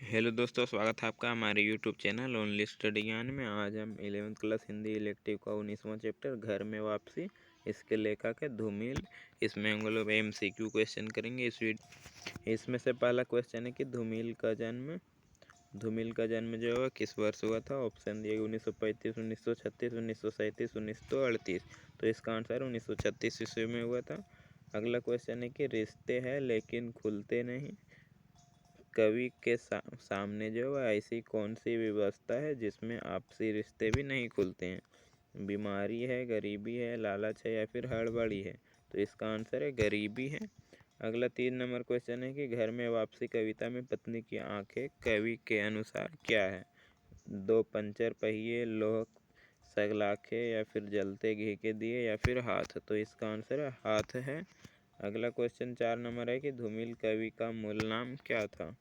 Hello दोस्तों, स्वागत है आपका हमारे यूट्यूब चैनल ओनली स्टडी ज्ञान में। आज हम 11th क्लास हिंदी इलेक्टिव का 19वां चैप्टर घर में वापसी, इसके लेखक है धूमिल। इसमें हम लोग MCQ क्वेश्चन करेंगे। इसमें से पहला क्वेश्चन है कि धूमिल का जन्म जो है किस वर्ष हुआ था। ऑप्शन दिए 1935, 1936, 1937, 1938। तो इसका आंसर 1936 ईस्वी में हुआ था। अगला क्वेश्चन है कि रिश्ते हैं लेकिन खुलते नहीं। कवि के सामने जो है ऐसी कौन सी व्यवस्था है जिसमें आपसी रिश्ते भी नहीं खुलते हैं। बीमारी है, गरीबी है, लालच है या फिर हड़बड़ी है। तो इसका आंसर है गरीबी है। अगला 3 नंबर क्वेश्चन है कि घर में वापसी कविता में पत्नी की आंखें कवि के अनुसार क्या है। 2 पंचर पहिए, लोह सलाखें या फिर जलते घी के दिए या फिर हाथ। तो इसका आंसर है हाथ है। अगला क्वेश्चन 4 नंबर है कि धूमिल कवि का मूल नाम क्या था।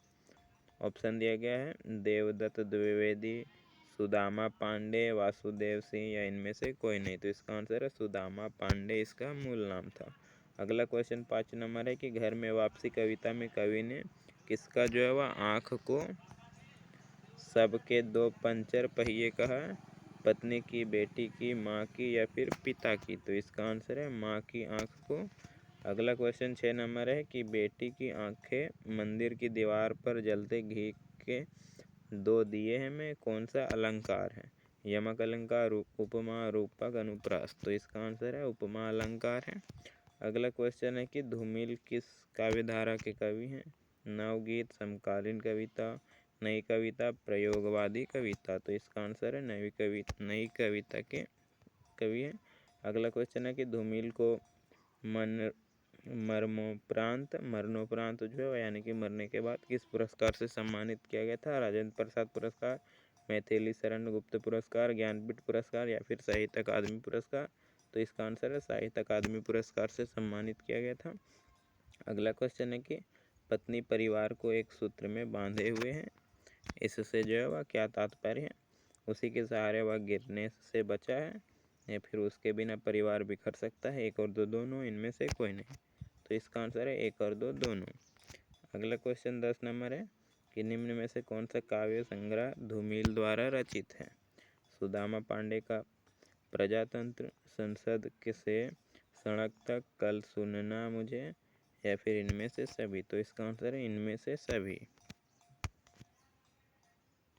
ऑप्शन दिया गया है देवदत्त द्विवेदी, सुदामा पांडे, वासुदेव सिंह या इनमें से कोई नहीं। तो इसका आंसर है सुदामा पांडे, इसका मूल नाम था। अगला क्वेश्चन 5 नंबर है कि घर में वापसी कविता में कवि ने किसका जो है वह आँख को सबके 2 पंचर पहिए कहा। पत्नी की, बेटी की, माँ की या फिर पिता की। तो इसका आंसर है माँ की आँख को। अगला क्वेश्चन 6 नंबर है कि बेटी की आंखें मंदिर की दीवार पर जलते घी के 2 दिए में कौन सा अलंकार है। यमक अलंकार, उपमा, रूपक, अनुप्रास। तो इसका आंसर है उपमा अलंकार है। अगला क्वेश्चन है कि धूमिल किस काव्यधारा के कवि हैं। नवगीत, समकालीन कविता, नई कविता, प्रयोगवादी कविता। तो इसका आंसर है नई कविता के कवि हैं। अगला क्वेश्चन है कि धूमिल को मरणोपरांत जो है यानी कि मरने के बाद किस पुरस्कार से सम्मानित किया गया था। राजेंद्र प्रसाद पुरस्कार, मैथिली शरण गुप्त पुरस्कार, ज्ञानपीठ पुरस्कार या फिर साहित्य अकादमी पुरस्कार। तो इसका आंसर है साहित्य अकादमी पुरस्कार से सम्मानित किया गया था। अगला क्वेश्चन है कि पत्नी परिवार को एक सूत्र में बांधे हुए हैं, इससे जो है वह क्या तात्पर्य है। उसी के सहारे वह गिरने से बचा है या फिर उसके बिना परिवार बिखर सकता है। 1 और 2 दोनों, इनमें से कोई नहीं। तो इसका आंसर है 1 और 2 दोनों। अगला क्वेश्चन 10 नंबर है कि निम्न में से कौन सा काव्य संग्रह धूमिल द्वारा रचित है। सुदामा पांडे का प्रजातंत्र, संसद से सड़क तक, कल सुनना मुझे या फिर इनमें से सभी। तो इसका आंसर है इनमें से सभी।